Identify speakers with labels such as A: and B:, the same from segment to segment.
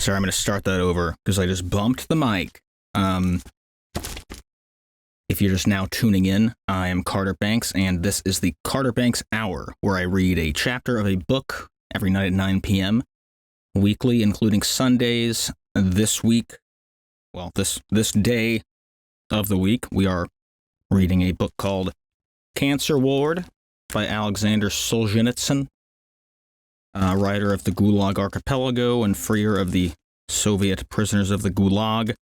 A: Sorry, I'm going to start that over because I just bumped the mic. If you're just now tuning in, I am Carter Banks, and this is the Carter Banks Hour, where I read a chapter of a book every night at 9 p.m., weekly, including Sundays. This week, well, this day of the week, we are reading a book called Cancer Ward by Alexander Solzhenitsyn, writer of the Gulag Archipelago and freer of the Soviet prisoners of the Gulag.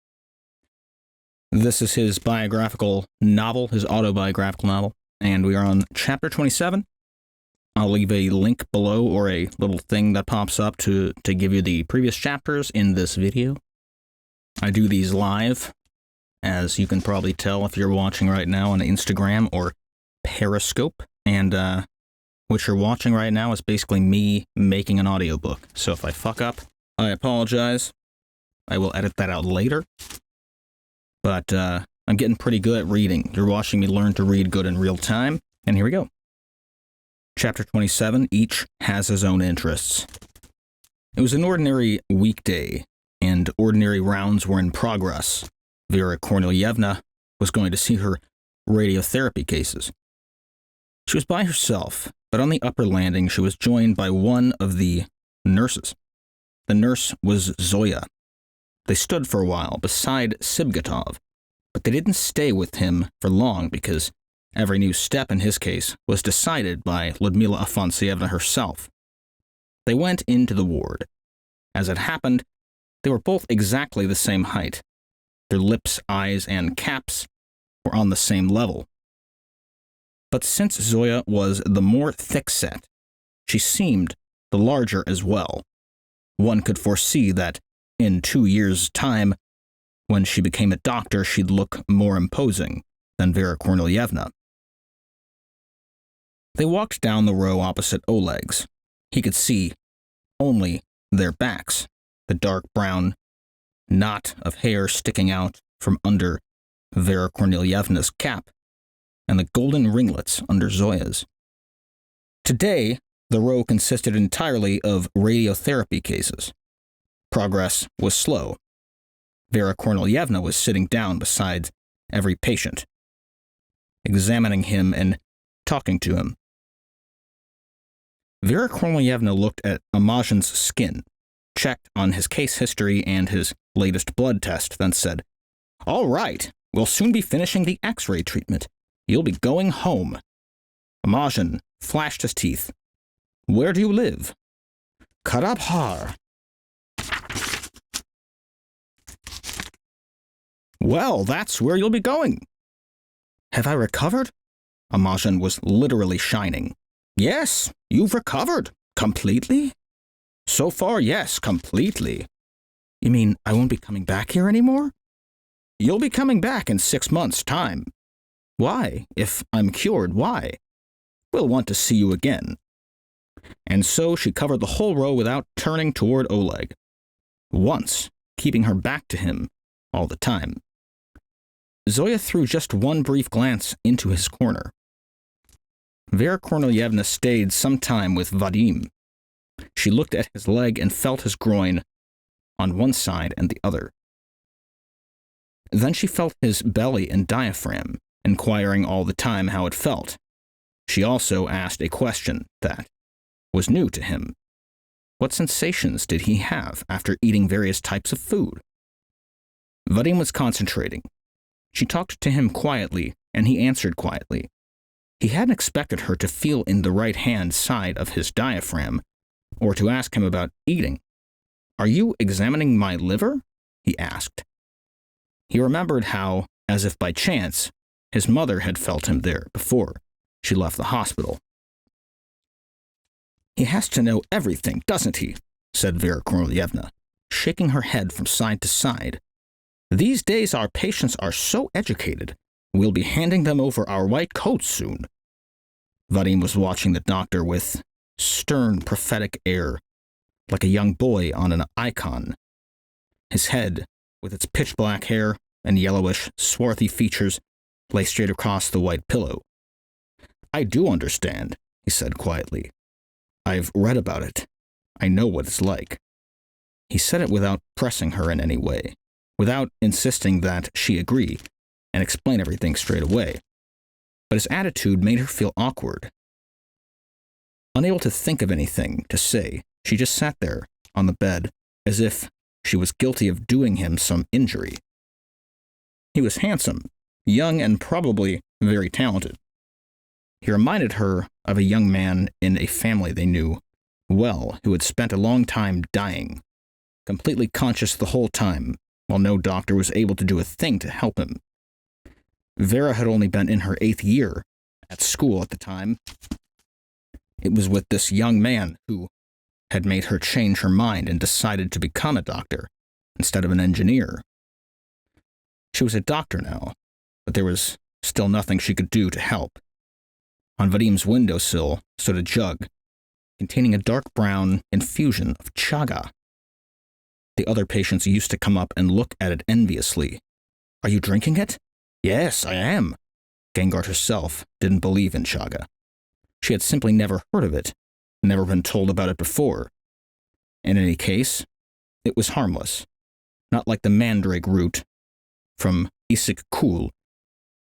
A: This is his biographical novel, his autobiographical novel, and we are on chapter 27. I'll leave a link below or a little thing that pops up to give you the previous chapters in this video. I do these live, as you can probably tell if you're watching right now on Instagram or Periscope, and what you're watching right now is basically me making an audiobook. So if I fuck up, I apologize. I will edit that out later. But I'm getting pretty good at reading. You're watching me learn to read good in real time. And here we go. Chapter 27, Each Has His Own Interests. It was an ordinary weekday, and ordinary rounds were in progress. Vera Kornelyevna was going to see her radiotherapy cases. She was by herself, but on the upper landing she was joined by one of the nurses. The nurse was Zoya. They stood for a while beside Sibgatov, but they didn't stay with him for long because every new step in his case was decided by Ludmila Afansyevna herself. They went into the ward. As it happened, they were both exactly the same height. Their lips, eyes, and caps were on the same level. But since Zoya was the more thick-set, she seemed the larger as well. One could foresee that in 2 years' time, when she became a doctor, she'd look more imposing than Vera Kornelyevna. They walked down the row opposite Oleg's. He could see only their backs, the dark brown knot of hair sticking out from under Vera Kornelyevna's cap, and the golden ringlets under Zoya's. Today, the row consisted entirely of radiotherapy cases. Progress was slow. Vera Kornelyevna was sitting down beside every patient, examining him and talking to him. Vera Kornelyevna looked at Imazhin's skin, checked on his case history and his latest blood test, then said, "All right, we'll soon be finishing the X-ray treatment. You'll be going home." Imazhin flashed his teeth. "Where do you live?" "Karabhar." "Well, that's where you'll be going." "Have I recovered?" Imazhin was literally shining. "Yes, you've recovered. Completely?" "So far, yes, completely." "You mean I won't be coming back here anymore?" "You'll be coming back in 6 months' time." "Why? If I'm cured, why?" "We'll want to see you again." And so she covered the whole row without turning toward Oleg. Once, keeping her back to him all the time. Zoya threw just one brief glance into his corner. Vera Kornelyevna stayed some time with Vadim. She looked at his leg and felt his groin on one side and the other. Then she felt his belly and diaphragm, inquiring all the time how it felt. She also asked a question that was new to him. What sensations did he have after eating various types of food? Vadim was concentrating. She talked to him quietly, and he answered quietly. He hadn't expected her to feel in the right-hand side of his diaphragm, or to ask him about eating. "Are you examining my liver?" he asked. He remembered how, as if by chance, his mother had felt him there before she left the hospital. "He has to know everything, doesn't he?" said Vera Kornelyevna, shaking her head from side to side. "These days our patients are so educated, we'll be handing them over our white coats soon." Vadim was watching the doctor with stern, prophetic air, like a young boy on an icon. His head, with its pitch-black hair and yellowish, swarthy features, lay straight across the white pillow. "I do understand," he said quietly. "I've read about it. I know what it's like." He said it without pressing her in any way, without insisting that she agree and explain everything straight away. But his attitude made her feel awkward. Unable to think of anything to say, she just sat there on the bed as if she was guilty of doing him some injury. He was handsome, young, and probably very talented. He reminded her of a young man in a family they knew well who had spent a long time dying, completely conscious the whole time, while no doctor was able to do a thing to help him. Vera had only been in her 8th year at school at the time. It was with this young man who had made her change her mind and decided to become a doctor instead of an engineer. She was a doctor now, but there was still nothing she could do to help. On Vadim's windowsill stood a jug containing a dark brown infusion of chaga. The other patients used to come up and look at it enviously. "Are you drinking it?" "Yes, I am." Gengar herself didn't believe in chaga. She had simply never heard of it, never been told about it before. In any case, it was harmless, not like the mandrake root from Isik Kul,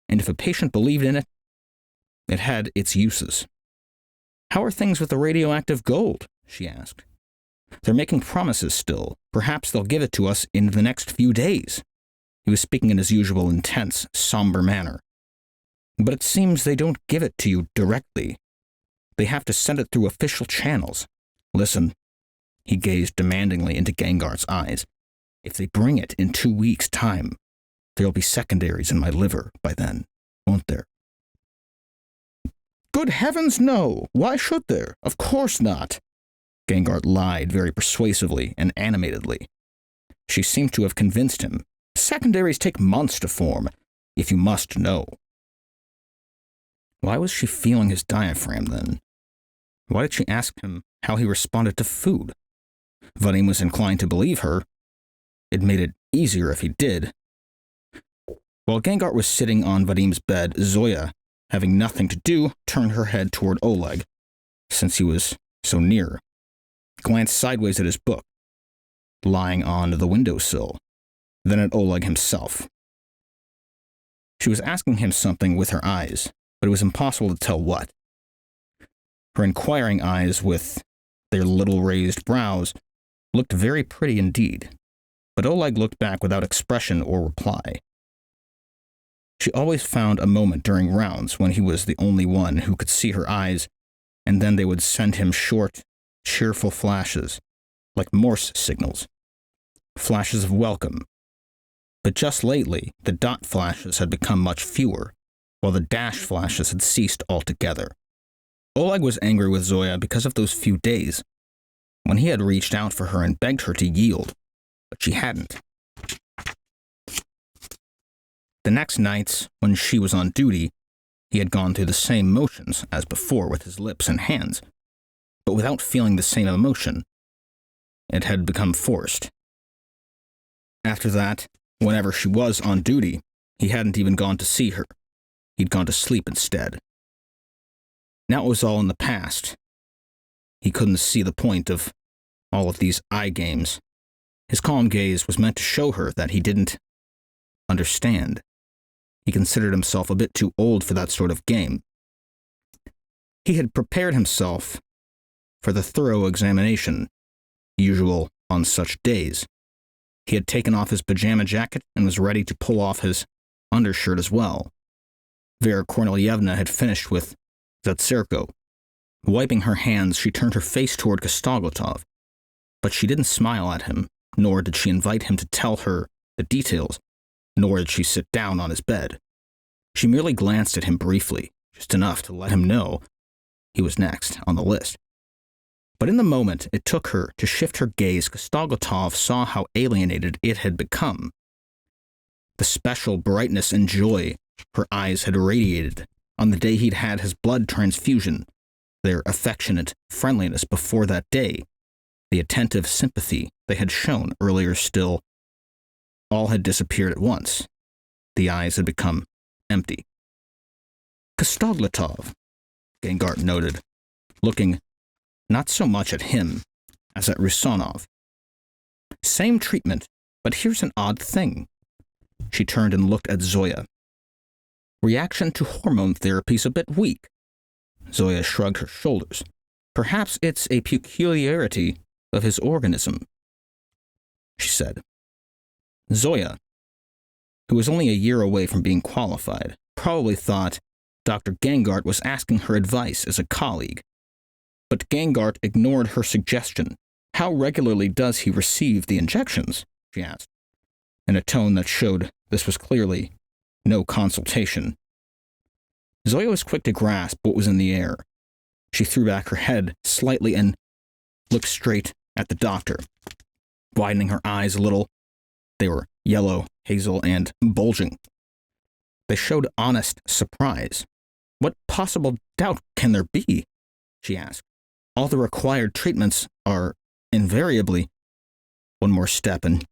A: and if a patient believed in it, it had its uses. "How are things with the radioactive gold?" she asked. "They're making promises still. Perhaps they'll give it to us in the next few days." He was speaking in his usual intense, somber manner. "But it seems they don't give it to you directly. They have to send it through official channels. Listen." He gazed demandingly into Gengar's eyes. "If they bring it in 2 weeks' time, there'll be secondaries in my liver by then, won't there?" "Good heavens, no! Why should there? Of course not!" Gengar lied very persuasively and animatedly. She seemed to have convinced him. "Secondaries take months to form, if you must know." Why was she feeling his diaphragm then? Why did she ask him how he responded to food? Vadim was inclined to believe her. It made it easier if he did. While Gengar was sitting on Vadim's bed, Zoya, having nothing to do, turned her head toward Oleg, since he was so near, glanced sideways at his book, lying on the windowsill, then at Oleg himself. She was asking him something with her eyes, but it was impossible to tell what. Her inquiring eyes, with their little raised brows, looked very pretty indeed, but Oleg looked back without expression or reply. She always found a moment during rounds when he was the only one who could see her eyes, and then they would send him short, cheerful flashes, like Morse signals, flashes of welcome. But just lately, the dot flashes had become much fewer, while the dash flashes had ceased altogether. Oleg was angry with Zoya because of those few days, when he had reached out for her and begged her to yield, but she hadn't. The next nights, when she was on duty, he had gone through the same motions as before with his lips and hands, but without feeling the same emotion. It had become forced. After that, whenever she was on duty, he hadn't even gone to see her. He'd gone to sleep instead. Now it was all in the past. He couldn't see the point of all of these eye games. His calm gaze was meant to show her that he didn't understand. He considered himself a bit too old for that sort of game. He had prepared himself for the thorough examination, usual on such days. He had taken off his pajama jacket and was ready to pull off his undershirt as well. Vera Kornelyevna had finished with Zatserko. Wiping her hands, she turned her face toward Kostoglotov, but she didn't smile at him, nor did she invite him to tell her the details, nor did she sit down on his bed. She merely glanced at him briefly, just enough to let him know he was next on the list. But in the moment it took her to shift her gaze, Kostoglotov saw how alienated it had become. The special brightness and joy her eyes had radiated on the day he'd had his blood transfusion, their affectionate friendliness before that day, the attentive sympathy they had shown earlier still, all had disappeared at once. The eyes had become empty. "Kostoglotov," Gengar noted, looking not so much at him as at Rusanov. Same treatment, but here's an odd thing. She turned and looked at Zoya. Reaction to hormone therapy's a bit weak. Zoya shrugged her shoulders. Perhaps it's a peculiarity of his organism, she said. Zoya, who was only a year away from being qualified, probably thought Dr. Gangart was asking her advice as a colleague. But Gangart ignored her suggestion. How regularly does he receive the injections? She asked, in a tone that showed this was clearly no consultation. Zoya was quick to grasp what was in the air. She threw back her head slightly and looked straight at the doctor, widening her eyes a little. They were yellow, hazel, and bulging. They showed honest surprise. What possible doubt can there be? She asked. All the required treatments are invariably. One more step and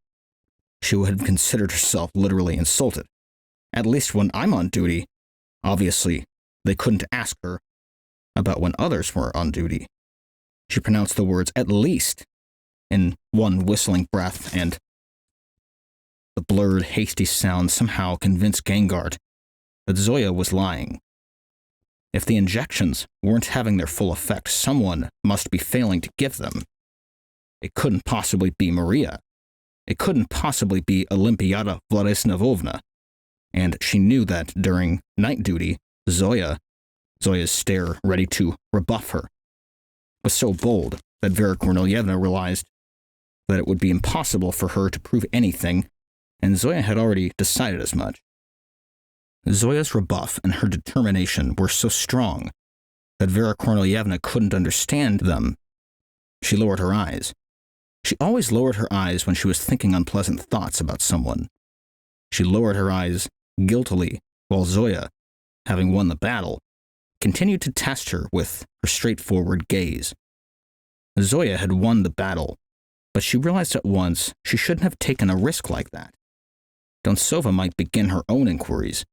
A: she would have considered herself literally insulted. At least when I'm on duty. Obviously, they couldn't ask her about when others were on duty. She pronounced the words "at least" in one whistling breath, and the blurred, hasty sound somehow convinced Gangart that Zoya was lying. If the injections weren't having their full effect, someone must be failing to give them. It couldn't possibly be Maria. It couldn't possibly be Olimpiada Vladislavovna. And she knew that during night duty, Zoya's stare, ready to rebuff her, was so bold that Vera Kornelyevna realized that it would be impossible for her to prove anything, and Zoya had already decided as much. Zoya's rebuff and her determination were so strong that Vera Kornelyevna couldn't understand them. She lowered her eyes. She always lowered her eyes when she was thinking unpleasant thoughts about someone. She lowered her eyes guiltily, while Zoya, having won the battle, continued to test her with her straightforward gaze. Zoya had won the battle, but she realized at once she shouldn't have taken a risk like that. Dontsova might begin her own inquiries,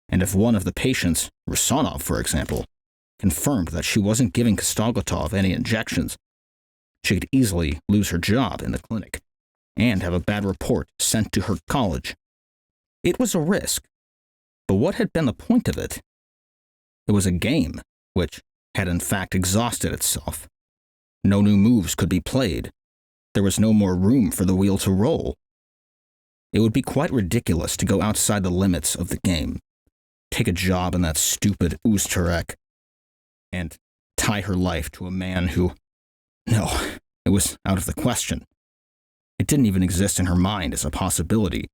A: and if one of the patients, Rusanov, for example, confirmed that she wasn't giving Kostoglotov any injections, she could easily lose her job in the clinic and have a bad report sent to her college. It was a risk, but what had been the point of it? It was a game, which had in fact exhausted itself. No new moves could be played. There was no more room for the wheel to roll. It would be quite ridiculous to go outside the limits of the game, take a job in that stupid Uzturek, and tie her life to a man who... No, it was out of the question. It didn't even exist in her mind as a possibility.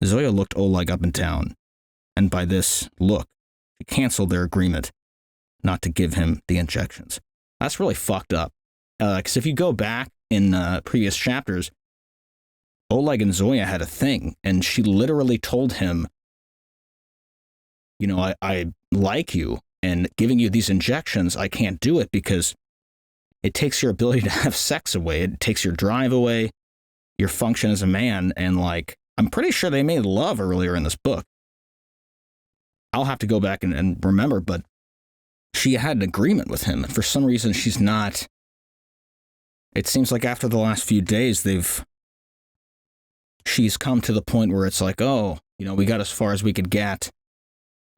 A: Zoya looked Oleg up and down, and by this look, she canceled their agreement not to give him the injections. That's really fucked up. Because if you go back in previous chapters, Oleg and Zoya had a thing, and she literally told him, you know, I like you, and giving you these injections, I can't do it because it takes your ability to have sex away. It takes your drive away, your function as a man, and like, I'm pretty sure they made love earlier in this book. I'll have to go back and remember, but she had an agreement with him. For some reason, she's not. It seems like after the last few days, she's come to the point where it's like, oh, you know, we got as far as we could get.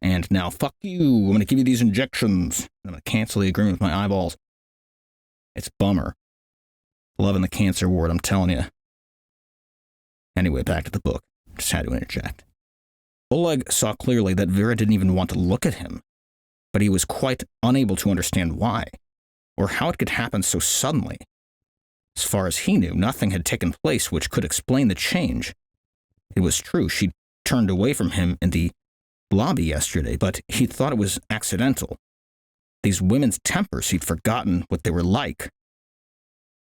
A: And now, fuck you, I'm going to give you these injections. I'm going to cancel the agreement with my eyeballs. It's a bummer. Loving the cancer ward, I'm telling you. Anyway, back to the book. Just had to interject. Oleg saw clearly that Vera didn't even want to look at him, but he was quite unable to understand why, or how it could happen so suddenly. As far as he knew, nothing had taken place which could explain the change. It was true, she turned away from him in the lobby yesterday, but he thought it was accidental. These women's tempers, he'd forgotten what they were like.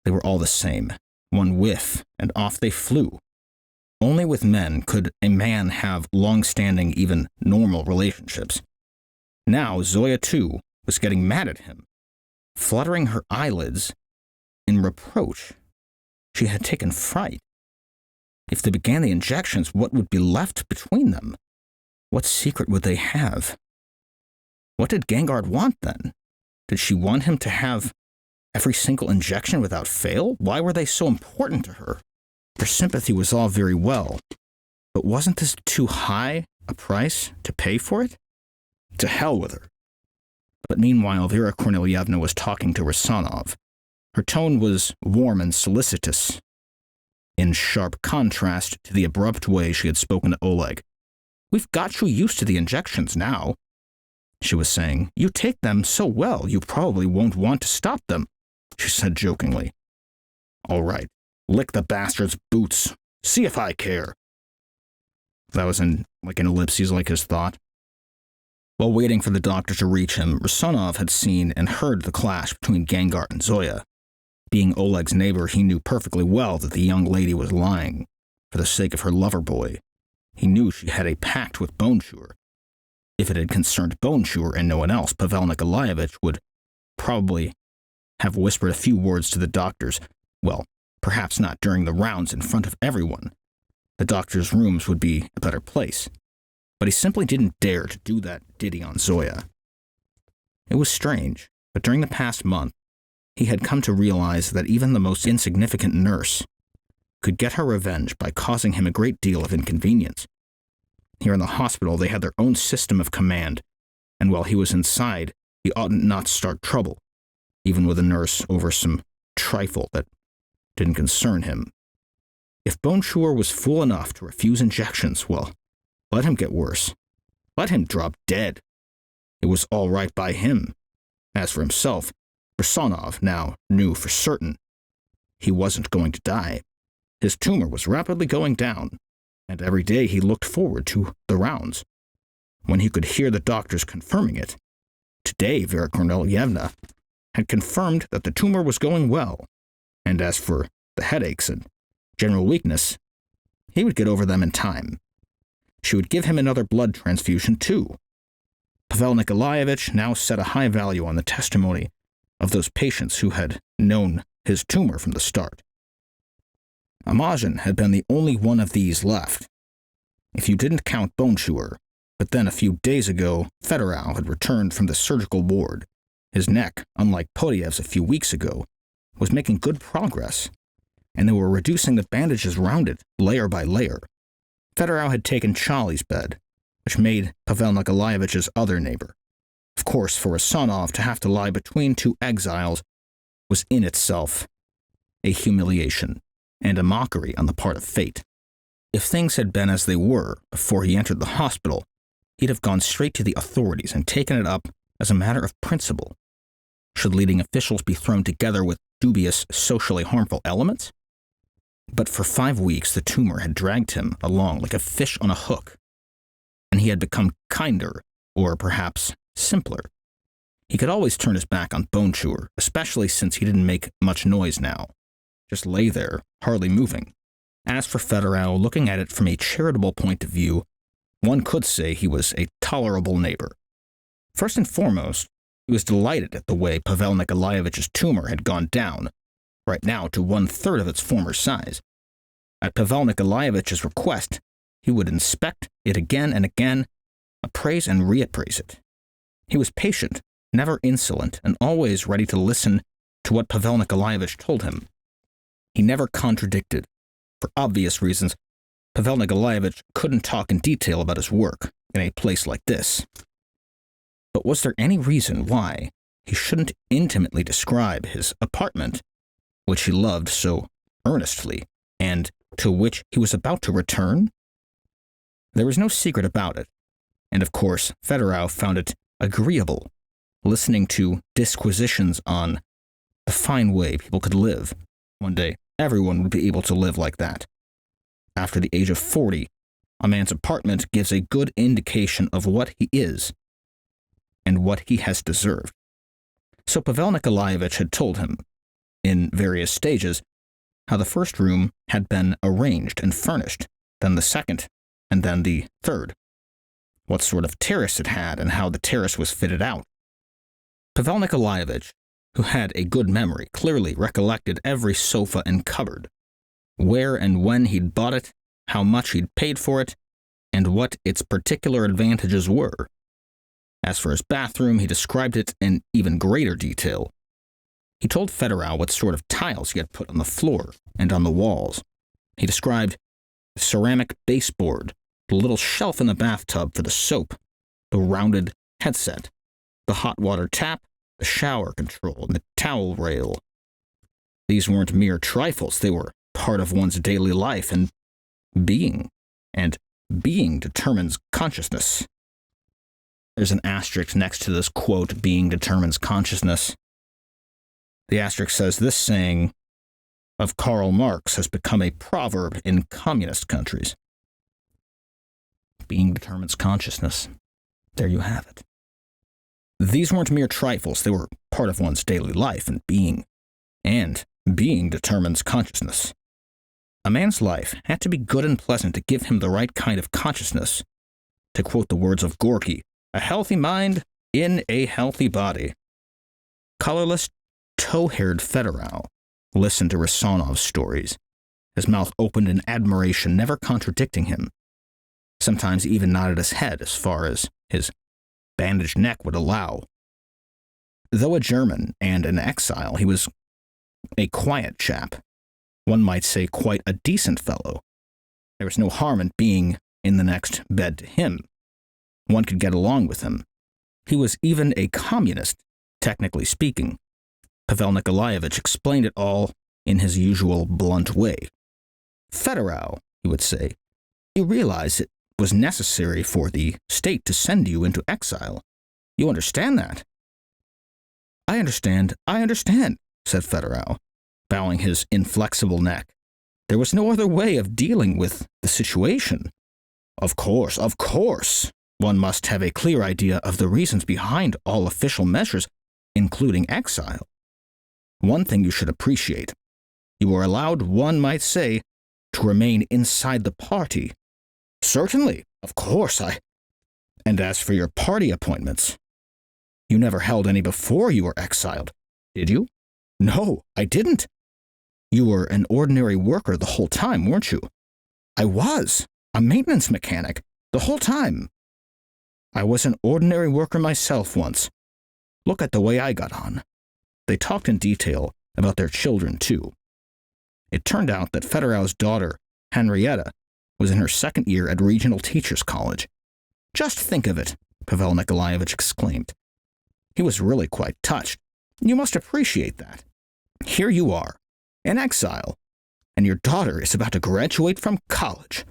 A: They were all the same. One whiff, and off they flew. Only with men could a man have long-standing, even normal relationships. Now Zoya, too, was getting mad at him, fluttering her eyelids in reproach. She had taken fright. If they began the injections, what would be left between them? What secret would they have? What did Gangard want, then? Did she want him to have every single injection without fail? Why were they so important to her? Her sympathy was all very well, but wasn't this too high a price to pay for it? To hell with her. But meanwhile, Vera Kornelyevna was talking to Rusanov. Her tone was warm and solicitous, in sharp contrast to the abrupt way she had spoken to Oleg. "We've got you used to the injections now," she was saying. "You take them so well, you probably won't want to stop them," she said jokingly. "All right, lick the bastard's boots. See if I care." That was an ellipses like his thought. While waiting for the doctor to reach him, Rusanov had seen and heard the clash between Gengar and Zoya. Being Oleg's neighbor, he knew perfectly well that the young lady was lying for the sake of her lover boy. He knew she had a pact with Bone Chewer. If it had concerned Bone Chewer and no one else, Pavel Nikolaevich would probably have whispered a few words to the doctors. Well, perhaps not during the rounds in front of everyone. The doctor's rooms would be a better place. But he simply didn't dare to do that ditty on Zoya. It was strange, but during the past month, he had come to realize that even the most insignificant nurse could get her revenge by causing him a great deal of inconvenience. Here in the hospital, they had their own system of command, and while he was inside, he oughtn't not start trouble, even with a nurse over some trifle that didn't concern him. If Bone Chewer was fool enough to refuse injections, well, let him get worse. Let him drop dead. It was all right by him. As for himself, Rusanov now knew for certain he wasn't going to die. His tumor was rapidly going down, and every day he looked forward to the rounds, when he could hear the doctors confirming it. Today, Vera Kornelyevna had confirmed that the tumor was going well, and as for the headaches and general weakness, he would get over them in time. She would give him another blood transfusion, too. Pavel Nikolaevich now set a high value on the testimony of those patients who had known his tumor from the start. Amazin had been the only one of these left, if you didn't count Bone Chewer. But then a few days ago, Fedorov had returned from the surgical ward. His neck, unlike Podyev's a few weeks ago, was making good progress, and they were reducing the bandages around it, layer by layer. Fedorov had taken Charlie's bed, which made Pavel Nikolaevich's other neighbor. Of course, for Rusanov to have to lie between two exiles was in itself a humiliation and a mockery on the part of fate. If things had been as they were before he entered the hospital, he'd have gone straight to the authorities and taken it up as a matter of principle. Should leading officials be thrown together with dubious, socially harmful elements? But for 5 weeks, the tumor had dragged him along like a fish on a hook, and he had become kinder, or perhaps simpler. He could always turn his back on Bone Chewer, especially since he didn't make much noise now. Just lay there, hardly moving. As for Fedorov, looking at it from a charitable point of view, one could say he was a tolerable neighbor. First and foremost, he was delighted at the way Pavel Nikolaevich's tumor had gone down, right now to 1/3 of its former size. At Pavel Nikolaevich's request, he would inspect it again and again, appraise and reappraise it. He was patient, never insolent, and always ready to listen to what Pavel Nikolaevich told him. He never contradicted. For obvious reasons, Pavel Nikolaevich couldn't talk in detail about his work in a place like this. But was there any reason why he shouldn't intimately describe his apartment, which he loved so earnestly, and to which he was about to return? There was no secret about it, and of course Fedorov found it agreeable, listening to disquisitions on the fine way people could live. One day, everyone would be able to live like that. After the age of 40, a man's apartment gives a good indication of what he is and what he has deserved. So Pavel Nikolaevich had told him, in various stages, how the first room had been arranged and furnished, then the second, and then the third. What sort of terrace it had and how the terrace was fitted out. Pavel Nikolaevich, who had a good memory, clearly recollected every sofa and cupboard, where and when he'd bought it, how much he'd paid for it, and what its particular advantages were. As for his bathroom, he described it in even greater detail. He told Fedorov what sort of tiles he had put on the floor and on the walls, He described the ceramic baseboard, the little shelf in the bathtub for the soap, the rounded headset, the hot water tap, the shower control, and the towel rail. These weren't mere trifles. They were part of one's daily life and being determines consciousness. There's an asterisk next to this quote, being determines consciousness. The asterisk says this saying of Karl Marx has become a proverb in communist countries. Being determines consciousness. There you have it. These weren't mere trifles. They were part of one's daily life and being determines consciousness. A man's life had to be good and pleasant to give him the right kind of consciousness. To quote the words of Gorky, a healthy mind in a healthy body. Colorless, tow-haired Fedorov listened to Rusanov's stories, his mouth opened in admiration, never contradicting him. Sometimes he even nodded his head as far as his bandaged neck would allow. Though a German and an exile, he was a quiet chap. One might say quite a decent fellow. There was no harm in being in the next bed to him. One could get along with him. He was even a communist, technically speaking. Pavel Nikolaevich explained it all in his usual blunt way. Fedorov, he would say, you realize it was necessary for the state to send you into exile. You understand that? I understand, said Fedorov, bowing his inflexible neck. There was no other way of dealing with the situation. Of course. One must have a clear idea of the reasons behind all official measures, including exile. One thing you should appreciate. You are allowed, one might say, to remain inside the party. Certainly, of course, And as for your party appointments, you never held any before you were exiled, did you? No, I didn't. You were an ordinary worker the whole time, weren't you? I was, a maintenance mechanic, the whole time. I was an ordinary worker myself once. Look at the way I got on. They talked in detail about their children, too. It turned out that Fedorov's daughter, Henrietta, was in her second year at Regional Teachers College. Just think of it, Pavel Nikolaevich exclaimed. He was really quite touched. You must appreciate that. Here you are, in exile, and your daughter is about to graduate from college.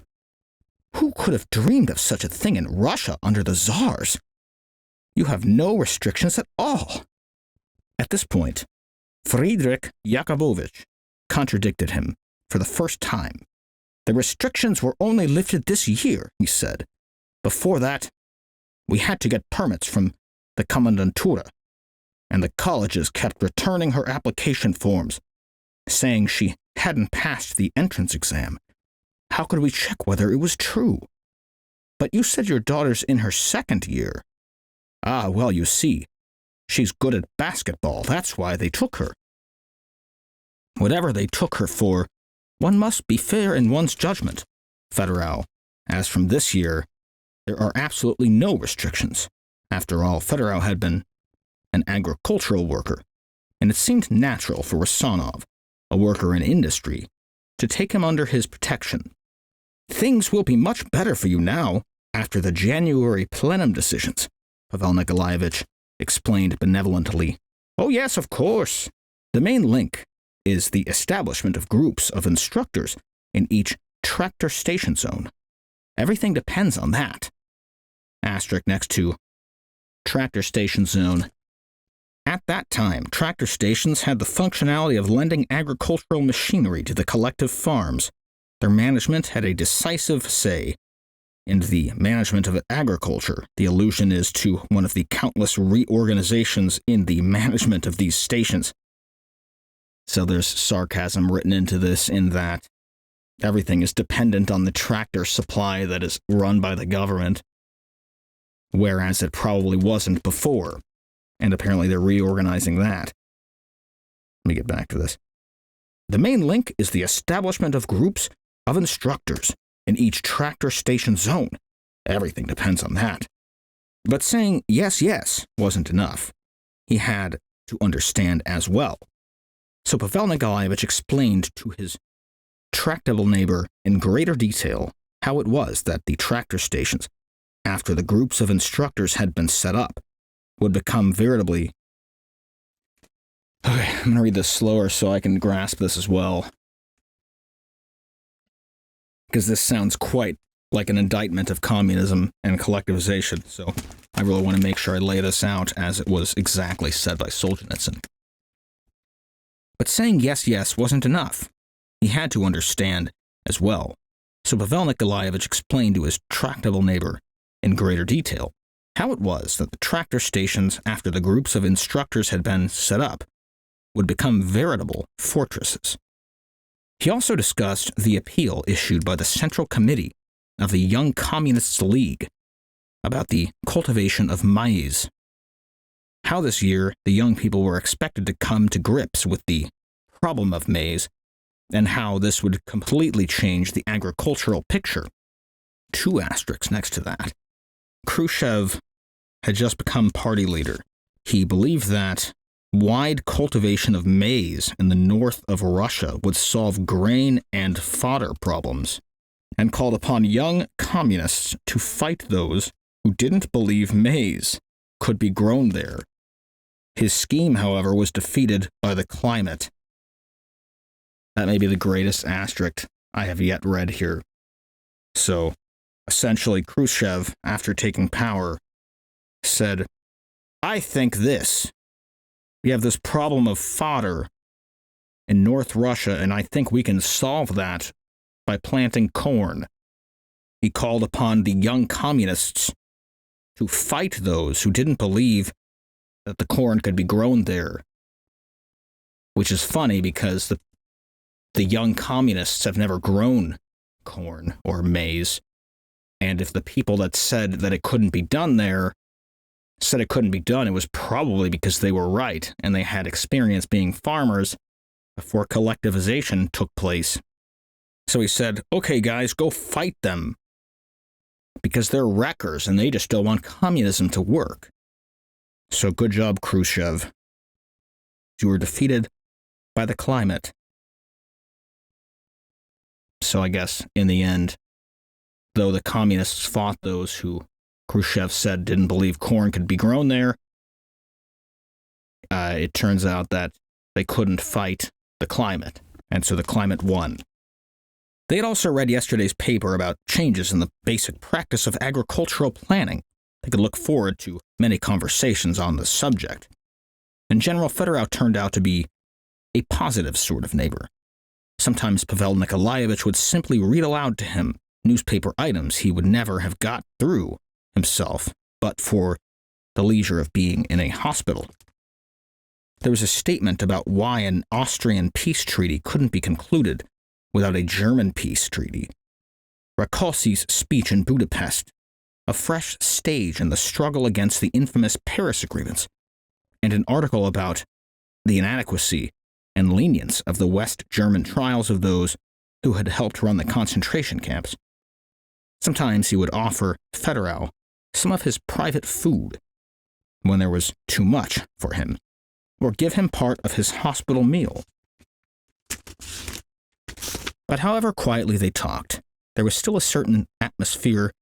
A: Who could have dreamed of such a thing in Russia under the Tsars? You have no restrictions at all. At this point, Friedrich Yakubovich contradicted him for the first time. The restrictions were only lifted this year, he said. Before that, we had to get permits from the Kommandantura, and the colleges kept returning her application forms, saying she hadn't passed the entrance exam. How could we check whether it was true? But you said your daughter's in her second year. Ah, well, you see, she's good at basketball. That's why they took her. Whatever they took her for, one must be fair in one's judgment, Fedorov. As from this year, there are absolutely no restrictions. After all, Fedorov had been an agricultural worker, and it seemed natural for Rusanov, a worker in industry, to take him under his protection. Things will be much better for you now, after the January plenum decisions, Pavel Nikolaevich explained benevolently. Oh yes, of course. The main link is the establishment of groups of instructors in each tractor station zone. Everything depends on that. Asterisk next to tractor station zone. At that time, tractor stations had the functionality of lending agricultural machinery to the collective farms. Their management had a decisive say in the management of agriculture. The allusion is to one of the countless reorganizations in the management of these stations. So there's sarcasm written into this in that everything is dependent on the tractor supply that is run by the government, whereas it probably wasn't before. And apparently they're reorganizing that. Let me get back to this. The main link is the establishment of groups of instructors in each tractor station zone. Everything depends on that. But saying yes, yes wasn't enough. He had to understand as well. So Pavel Nikolaevich explained to his tractable neighbor in greater detail how it was that the tractor stations, after the groups of instructors had been set up, would become veritably... Okay, I'm going to read this slower so I can grasp this as well, because this sounds quite like an indictment of communism and collectivization, so I really want to make sure I lay this out as it was exactly said by Solzhenitsyn. But saying yes, yes wasn't enough. He had to understand as well. So Pavel Nikolaevich explained to his tractable neighbor in greater detail how it was that the tractor stations, after the groups of instructors had been set up, would become veritable fortresses. He also discussed the appeal issued by the Central Committee of the Young Communists League about the cultivation of maize. How this year the young people were expected to come to grips with the problem of maize, and how this would completely change the agricultural picture. 2 asterisks next to that. Khrushchev had just become party leader. He believed that wide cultivation of maize in the north of Russia would solve grain and fodder problems, and called upon young communists to fight those who didn't believe maize could be grown there. His scheme, however, was defeated by the climate. That may be the greatest asterisk I have yet read here. So, essentially, Khrushchev, after taking power, said, I think this. We have this problem of fodder in North Russia, and I think we can solve that by planting corn. He called upon the young communists to fight those who didn't believe that the corn could be grown there. Which is funny because the young communists have never grown corn or maize, and if the people that said that it couldn't be done there said it couldn't be done, it was probably because they were right, and they had experience being farmers before collectivization took place. So he said, okay guys, go fight them, because they're wreckers and they just don't want communism to work. So good job, Khrushchev. You were defeated by the climate. So I guess, in the end, though the communists fought those who Khrushchev said didn't believe corn could be grown there, it turns out that they couldn't fight the climate, and so the climate won. They had also read yesterday's paper about changes in the basic practice of agricultural planning. They could look forward to many conversations on the subject. And General Fedorov turned out to be a positive sort of neighbor. Sometimes Pavel Nikolaevich would simply read aloud to him newspaper items he would never have got through himself, but for the leisure of being in a hospital. There was a statement about why an Austrian peace treaty couldn't be concluded without a German peace treaty. Rakoczy's speech in Budapest, a fresh stage in the struggle against the infamous Paris agreements, and an article about the inadequacy and lenience of the West German trials of those who had helped run the concentration camps. Sometimes he would offer Fedorov some of his private food when there was too much for him, or give him part of his hospital meal. But however quietly they talked, there was still a certain atmosphere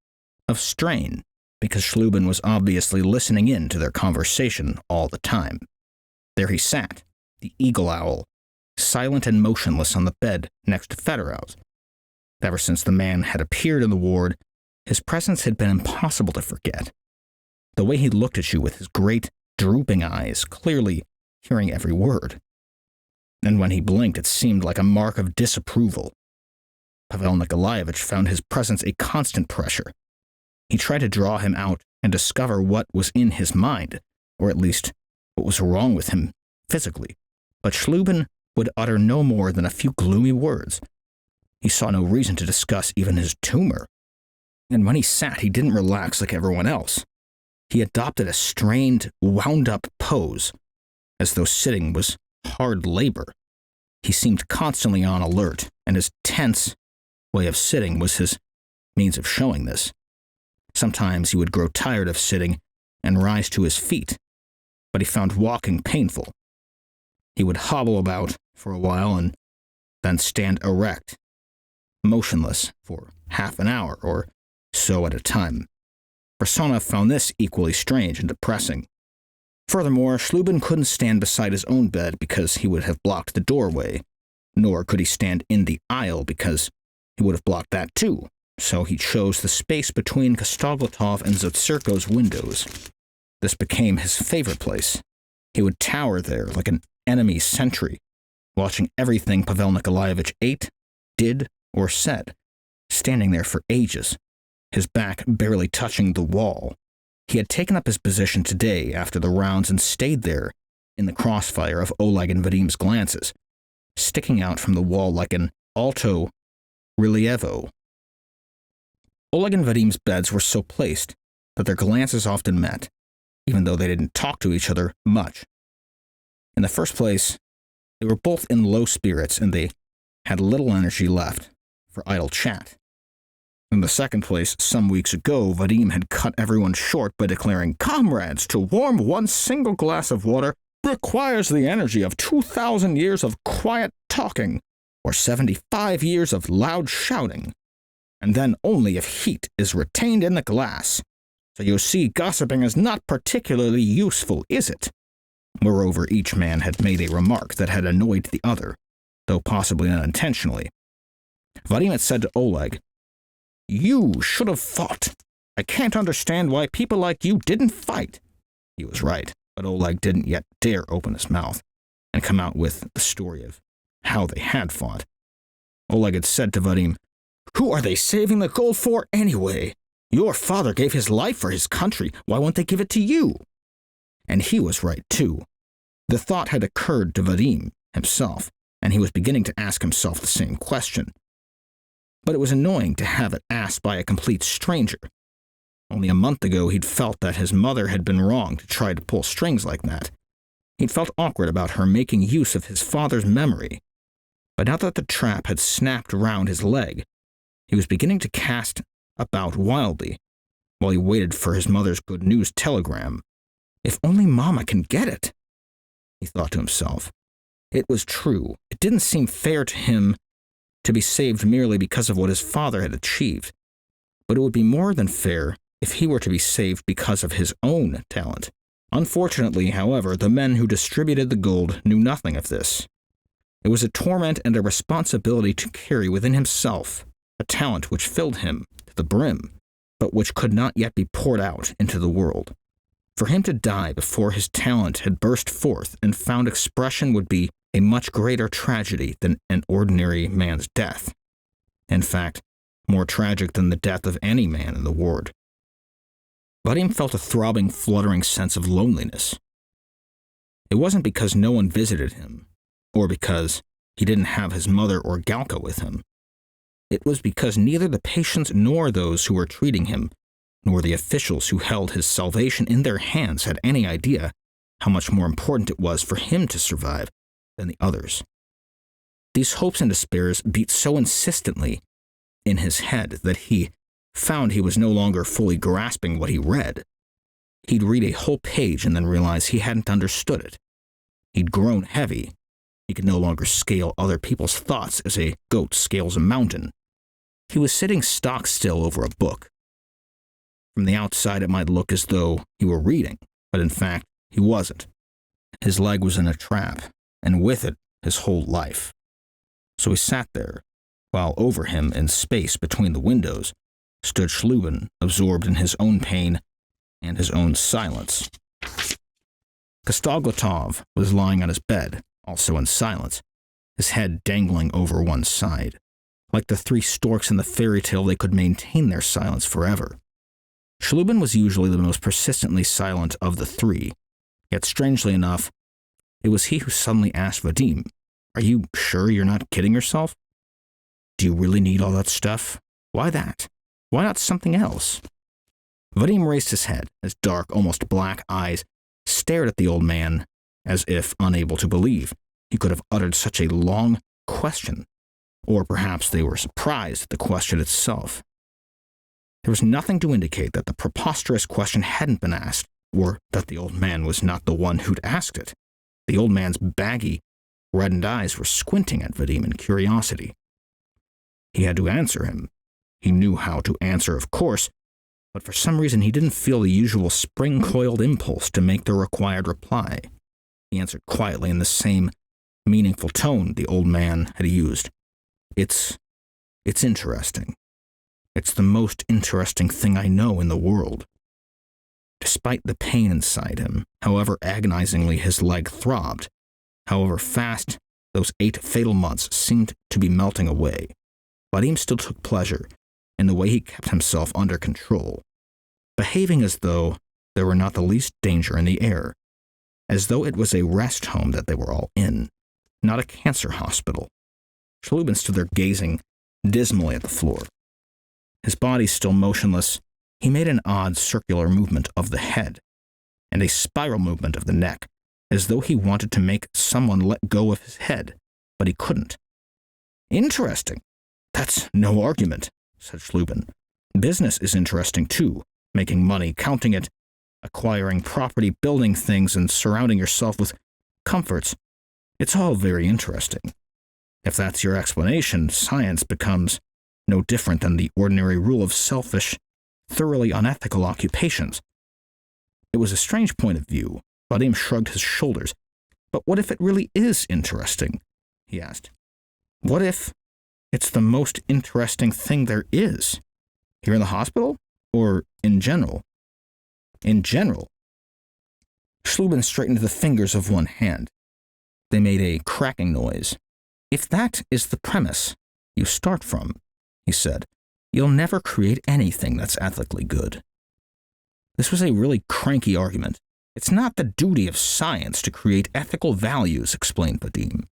A: of strain, because Shlubin was obviously listening in to their conversation all the time. There he sat, the eagle owl, silent and motionless on the bed next to Fedorov's. Ever since the man had appeared in the ward, his presence had been impossible to forget. The way he looked at you with his great, drooping eyes, clearly hearing every word. And when he blinked, it seemed like a mark of disapproval. Pavel Nikolaevich found his presence a constant pressure. He tried to draw him out and discover what was in his mind, or at least what was wrong with him physically. But Shlubin would utter no more than a few gloomy words. He saw no reason to discuss even his tumor. And when he sat, he didn't relax like everyone else. He adopted a strained, wound-up pose, as though sitting was hard labor. He seemed constantly on alert, and his tense way of sitting was his means of showing this. Sometimes he would grow tired of sitting and rise to his feet, but he found walking painful. He would hobble about for a while and then stand erect motionless for half an hour or so at a time. Rusanov found this equally strange and depressing. Furthermore, Shlubin couldn't stand beside his own bed because he would have blocked the doorway, nor could he stand in the aisle because he would have blocked that too, so he chose the space between Kostoglotov and Zotsirko's windows. This became his favorite place. He would tower there like an enemy sentry, watching everything Pavel Nikolaevich ate, did, or said, standing there for ages, his back barely touching the wall. He had taken up his position today after the rounds and stayed there in the crossfire of Oleg and Vadim's glances, sticking out from the wall like an alto relievo. Oleg and Vadim's beds were so placed that their glances often met, even though they didn't talk to each other much. In the first place, they were both in low spirits and they had little energy left for idle chat. In the second place, some weeks ago, Vadim had cut everyone short by declaring, "Comrades, to warm one single glass of water requires the energy of 2,000 years of quiet talking, or 75 years of loud shouting, and then only if heat is retained in the glass. So you see, gossiping is not particularly useful, is it?" Moreover, each man had made a remark that had annoyed the other, though possibly unintentionally. Vadim had said to Oleg, "You should have fought. I can't understand why people like you didn't fight." He was right, but Oleg didn't yet dare open his mouth and come out with the story of how they had fought. Oleg had said to Vadim, "Who are they saving the gold for anyway? Your father gave his life for his country. Why won't they give it to you?" And he was right, too. The thought had occurred to Vadim himself, and he was beginning to ask himself the same question. But it was annoying to have it asked by a complete stranger. Only a month ago he'd felt that his mother had been wrong to try to pull strings like that. He'd felt awkward about her making use of his father's memory. But now that the trap had snapped round his leg, he was beginning to cast about wildly while he waited for his mother's good news telegram. If only Mama can get it, he thought to himself. It was true. It didn't seem fair to him to be saved merely because of what his father had achieved. But it would be more than fair if he were to be saved because of his own talent. Unfortunately, however, the men who distributed the gold knew nothing of this. It was a torment and a responsibility to carry within himself a talent which filled him to the brim, but which could not yet be poured out into the world. For him to die before his talent had burst forth and found expression would be a much greater tragedy than an ordinary man's death. In fact, more tragic than the death of any man in the ward. Vadim felt a throbbing, fluttering sense of loneliness. It wasn't because no one visited him, or because he didn't have his mother or Galka with him. It was because neither the patients nor those who were treating him, nor the officials who held his salvation in their hands had any idea how much more important it was for him to survive than the others. These hopes and despairs beat so insistently in his head that he found he was no longer fully grasping what he read. He'd read a whole page and then realize he hadn't understood it. He'd grown heavy. He could no longer scale other people's thoughts as a goat scales a mountain. He was sitting stock still over a book. From the outside, it might look as though he were reading, but in fact, he wasn't. His leg was in a trap, and with it, his whole life. So he sat there, while over him, in space between the windows, stood Shlubin, absorbed in his own pain and his own silence. Kostoglotov was lying on his bed, also in silence, his head dangling over one side. Like the three storks in the fairy tale, they could maintain their silence forever. Shlubin was usually the most persistently silent of the three, yet strangely enough, it was he who suddenly asked Vadim, "Are you sure you're not kidding yourself? Do you really need all that stuff? Why that? Why not something else?" Vadim raised his head. His dark, almost black eyes stared at the old man as if unable to believe he could have uttered such a long question. Or perhaps they were surprised at the question itself. There was nothing to indicate that the preposterous question hadn't been asked, or that the old man was not the one who'd asked it. The old man's baggy, reddened eyes were squinting at Vadim in curiosity. He had to answer him. He knew how to answer, of course, but for some reason he didn't feel the usual spring-coiled impulse to make the required reply. He answered quietly in the same meaningful tone the old man had used. It's interesting. It's the most interesting thing I know in the world." Despite the pain inside him, however agonizingly his leg throbbed, however fast those 8 fatal months seemed to be melting away, Vadim still took pleasure in the way he kept himself under control, behaving as though there were not the least danger in the air, as though it was a rest home that they were all in, not a cancer hospital. Shlubin stood there gazing dismally at the floor. His body still motionless, he made an odd circular movement of the head and a spiral movement of the neck, as though he wanted to make someone let go of his head, but he couldn't. "Interesting. That's no argument," said Shlubin. "Business is interesting too, making money, counting it, acquiring property, building things, and surrounding yourself with comforts. It's all very interesting. If that's your explanation, science becomes no different than the ordinary rule of selfish, thoroughly unethical occupations." It was a strange point of view. Vadim shrugged his shoulders. "But what if it really is interesting?" he asked. "What if it's the most interesting thing there is? Here in the hospital? Or in general?" "In general." Shlubin straightened the fingers of one hand. They made a cracking noise. "If that is the premise you start from," he said, "you'll never create anything that's ethically good." This was a really cranky argument. "It's not the duty of science to create ethical values," explained Vadim.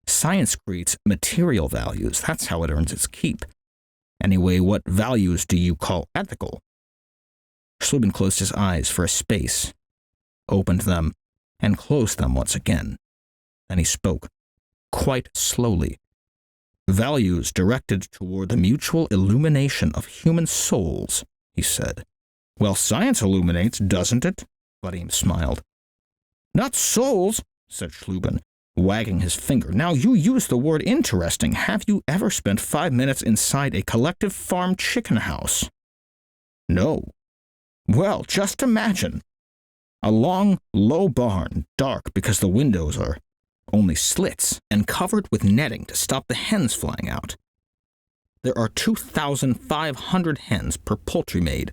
A: "Science creates material values. That's how it earns its keep. Anyway, what values do you call ethical?" Shlubin closed his eyes for a space, opened them, and closed them once again. Then he spoke, quite slowly. "Values directed toward the mutual illumination of human souls," he said. "Well, science illuminates, doesn't it?" Vadim smiled. "Not souls," said Shlubin, wagging his finger. "Now, you use the word interesting. Have you ever spent 5 minutes inside a collective farm chicken house?" "No." "Well, just imagine. A long, low barn, dark because the windows are only slits, and covered with netting to stop the hens flying out. There are 2,500 hens per poultry maid.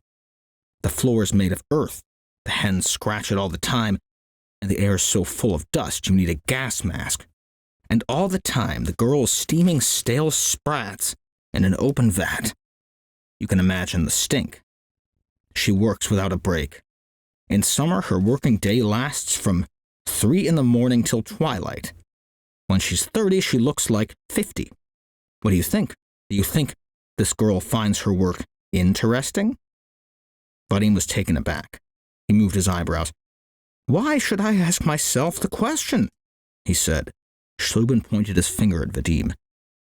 A: The floor is made of earth. The hens scratch it all the time, and the air is so full of dust you need a gas mask. And all the time the girl is steaming stale sprats in an open vat. You can imagine the stink. She works without a break. In summer, her working day lasts from 3 in the morning till twilight. When she's 30, she looks like 50. What do you think? Do you think this girl finds her work interesting?" Vadim was taken aback. He moved his eyebrows. "Why should I ask myself the question?" he said. Shlubin pointed his finger at Vadim.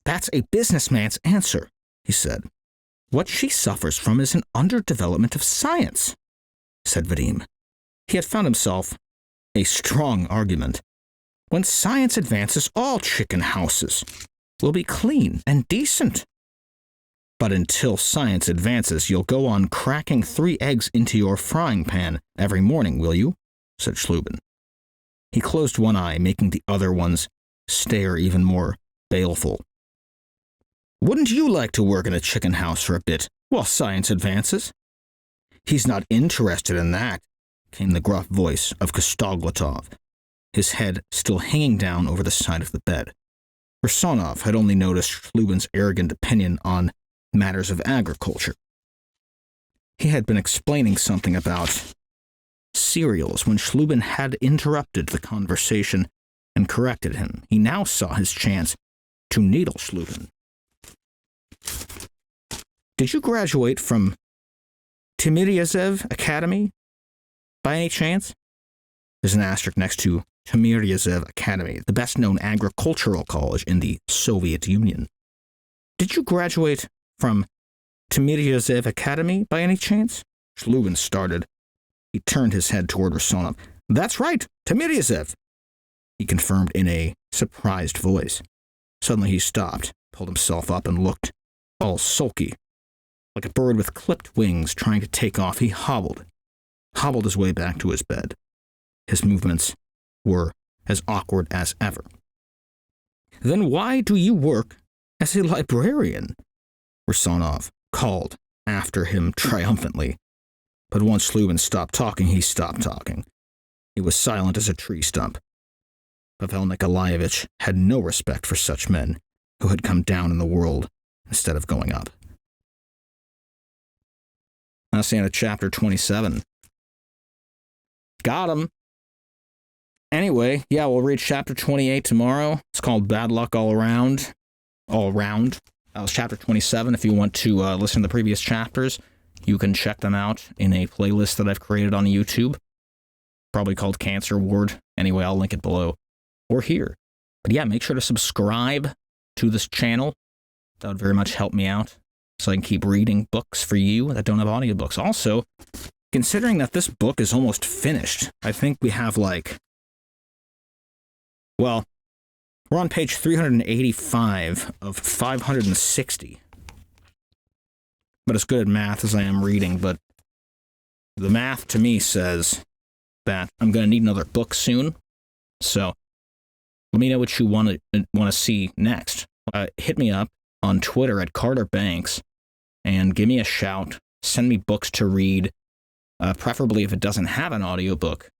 A: "That's a businessman's answer," he said. "What she suffers from is an underdevelopment of science," said Vadim. He had found himself a strong argument. "When science advances, all chicken houses will be clean and decent." "But until science advances, you'll go on cracking 3 eggs into your frying pan every morning, will you?" said Shlubin. He closed one eye, making the other ones stare even more baleful. "Wouldn't you like to work in a chicken house for a bit while science advances?" "He's not interested in that," came the gruff voice of Kostoglotov, his head still hanging down over the side of the bed. Rusanov had only noticed Shlubin's arrogant opinion on matters of agriculture. He had been explaining something about cereals when Shlubin had interrupted the conversation and corrected him. He now saw his chance to needle Shlubin. "Did you graduate from Timiryazev Academy by any chance?" There's an asterisk next to Timiryazev Academy, the best-known agricultural college in the Soviet Union. "Did you graduate from Timiryazev Academy by any chance?" Shlubin started. He turned his head toward Rusanov. "That's right, Timiryazev," he confirmed in a surprised voice. Suddenly he stopped, pulled himself up, and looked all sulky. Like a bird with clipped wings trying to take off, he hobbled his way back to his bed. His movements were as awkward as ever. Then why do you work as a librarian? Rusanov called after him triumphantly. But once Shlubin stopped talking, he stopped talking. He was silent as a tree stump. Pavel Nikolaevich had no respect for such men who had come down in the world instead of going up. That's the end of chapter 27. Got him. Anyway, yeah, we'll read chapter 28 tomorrow. It's called Bad Luck All Around. All Around. That was chapter 27. If you want to listen to the previous chapters, you can check them out in a playlist that I've created on YouTube. Probably called Cancer Ward. Anyway, I'll link it below or here. But yeah, make sure to subscribe to this channel. That would very much help me out so I can keep reading books for you that don't have audiobooks. Also, considering that this book is almost finished, I think we have well, we're on page 385 of 560. But as good at math as I am reading, but the math to me says that I'm going to need another book soon. So let me know what you want to see next. Hit me up on Twitter at Carter Banks and give me a shout. Send me books to read, preferably if it doesn't have an audiobook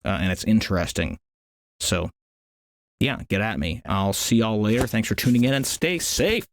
A: and it's interesting. So, yeah, get at me. I'll see y'all later. Thanks for tuning in and stay safe.